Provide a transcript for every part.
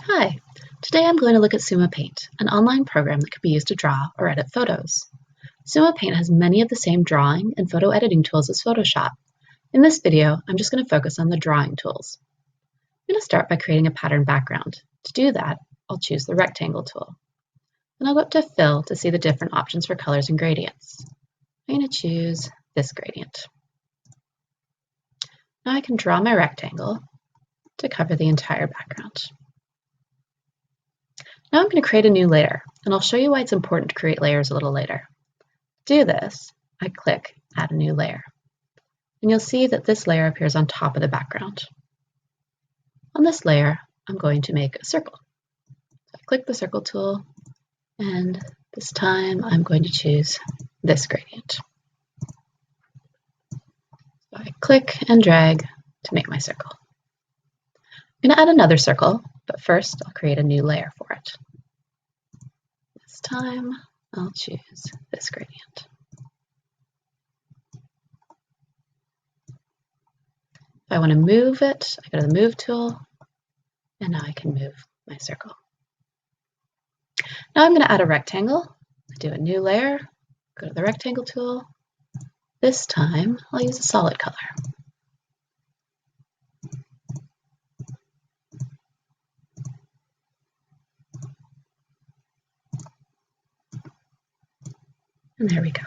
Hi, today I'm going to look at SumoPaint, an online program that can be used to draw or edit photos. SumoPaint has many of the same drawing and photo editing tools as Photoshop. In this video, I'm just going to focus on the drawing tools. I'm going to start by creating a pattern background. To do that, I'll choose the rectangle tool. Then I'll go up to Fill to see the different options for colors and gradients. I'm going to choose this gradient. Now I can draw my rectangle to cover the entire background. Now I'm going to create a new layer, and I'll show you why it's important to create layers a little later. To do this, I click Add a New Layer, and you'll see that this layer appears on top of the background. On this layer, I'm going to make a circle. So I click the Circle tool, and this time I'm going to choose this gradient. So I click and drag to make my circle. I'm going to add another circle, but first I'll create a new layer for it. This time I'll choose this gradient. If I want to move it, I go to the Move tool, and now I can move my circle. Now I'm going to add a rectangle. I do a new layer, go to the Rectangle tool. This time I'll use a solid color. And there we go.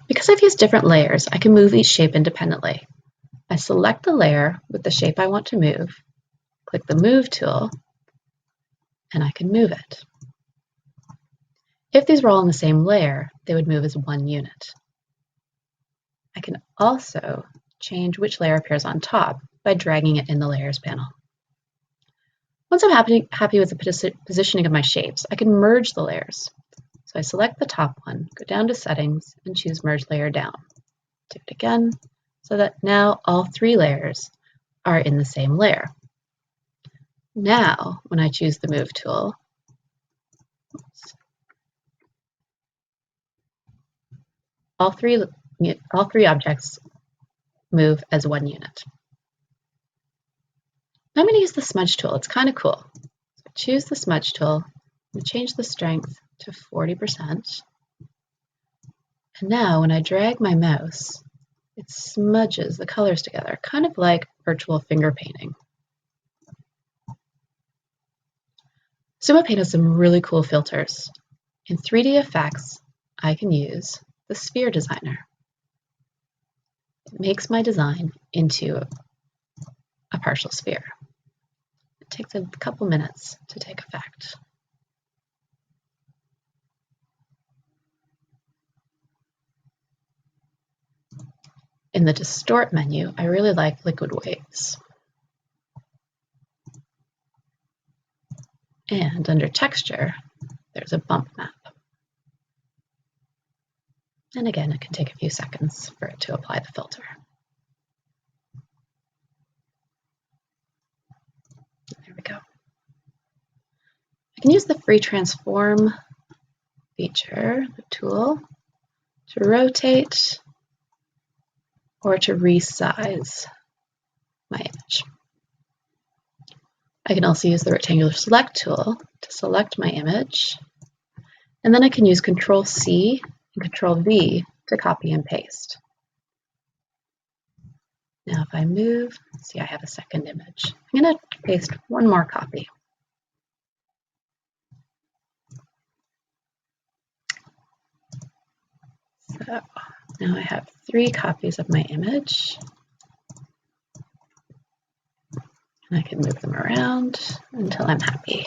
Because I've used different layers, I can move each shape independently. I select the layer with the shape I want to move, click the Move tool, and I can move it. If these were all in the same layer, they would move as one unit. I can also change which layer appears on top by dragging it in the Layers panel. Once I'm happy with the positioning of my shapes, I can merge the layers. So I select the top one, go down to Settings, and choose Merge Layer Down. Do it again, so that now all three layers are in the same layer. Now, when I choose the Move tool, all three objects move as one unit. Now I'm going to use the Smudge tool. It's kind of cool. So I choose the Smudge tool, and change the strength to 40%. And now when I drag my mouse, it smudges the colors together, kind of like virtual finger painting. SumoPaint has some really cool filters. In 3D effects, I can use the Sphere Designer. It makes my design into a partial sphere. It takes a couple minutes to take effect. In the Distort menu, I really like Liquid Waves. And under Texture, there's a bump map. And again, it can take a few seconds for it to apply the filter. There we go. I can use the Free Transform feature, the tool, to rotate or to resize my image. I can also use the Rectangular Select tool to select my image, and then I can use Control-C and Control-V to copy and paste. Now if I move, see I have a second image. I'm going to paste one more copy. So now I have 3 copies of my image. And I can move them around until I'm happy.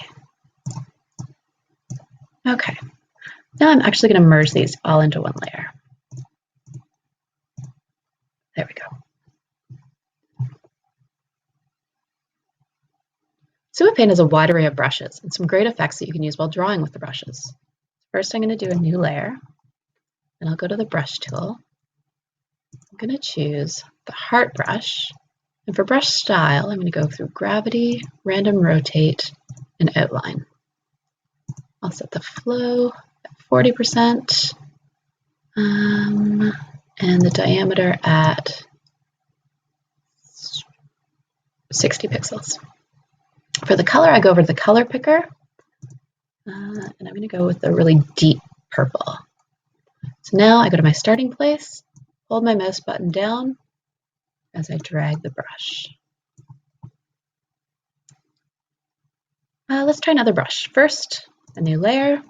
Okay, now I'm actually going to merge these all into one layer. There we go. SumoPaint has a wide array of brushes and some great effects that you can use while drawing with the brushes. First, I'm going to do a new layer, and I'll go to the Brush tool. I'm going to choose the Heart brush, and for brush style, I'm going to go through Gravity, Random Rotate, and Outline. I'll set the flow at 40%, and the diameter at 60 pixels. For the color, I go over to the color picker, and I'm going to go with the really deep purple. So now I go to my starting place, hold my mouse button down as I drag the brush. Let's try another brush. First, a new layer.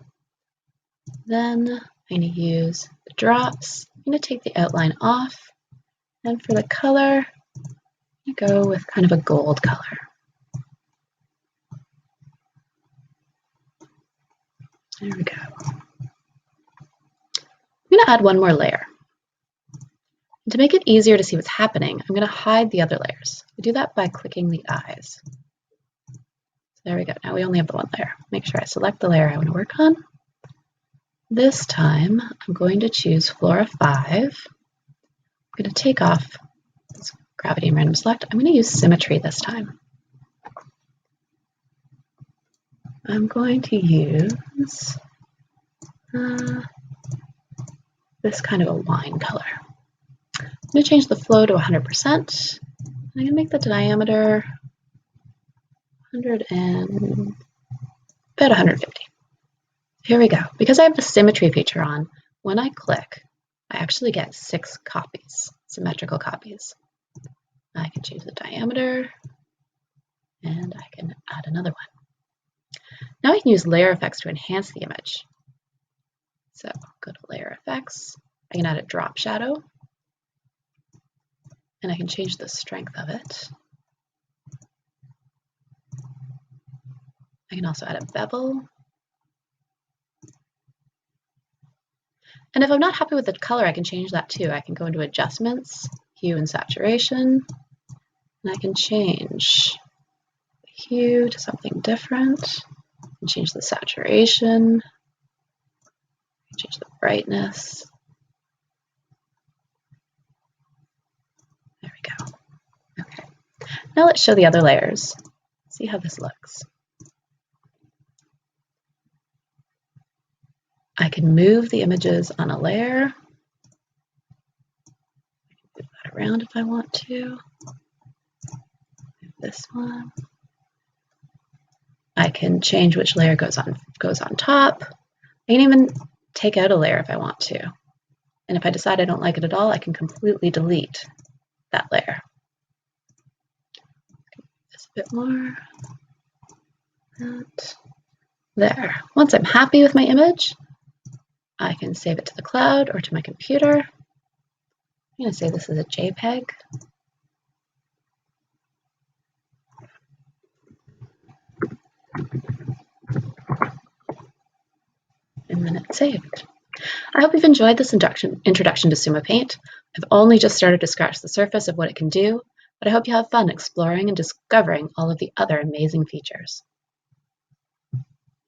Then I'm going to use the drops. I'm going to take the outline off. And for the color, I'm going to go with kind of a gold color. There we go. I'm going to add one more layer. And to make it easier to see what's happening, I'm going to hide the other layers. I do that by clicking the eyes. So there we go. Now we only have the one layer. Make sure I select the layer I want to work on. This time, I'm going to choose Flora 5. I'm going to take off this gravity and random select. I'm going to use symmetry this time. I'm going to use this kind of a wine color. I'm going to change the flow to 100%. I'm going to make the diameter 100 and about 150. Here we go. Because I have the symmetry feature on, when I click, I actually get 6 copies, symmetrical copies. I can change the diameter, and I can add another one. Now I can use layer effects to enhance the image. So go to layer effects. I can add a drop shadow, and I can change the strength of it. I can also add a bevel. And if I'm not happy with the color, I can change that too. I can go into adjustments, hue and saturation, and I can change the hue to something different, and change the saturation, change the brightness. There we go. Okay. Now let's show the other layers. See how this looks. I can move the images on a layer. I can move that around if I want to. Move this one. I can change which layer goes on top. I can even take out a layer if I want to. And if I decide I don't like it at all, I can completely delete that layer. This a bit more. That. There. Once I'm happy with my image, I can save it to the cloud or to my computer. I'm going to say this is a JPEG. And then it's saved. I hope you've enjoyed this introduction to SumoPaint. I've only just started to scratch the surface of what it can do, but I hope you have fun exploring and discovering all of the other amazing features.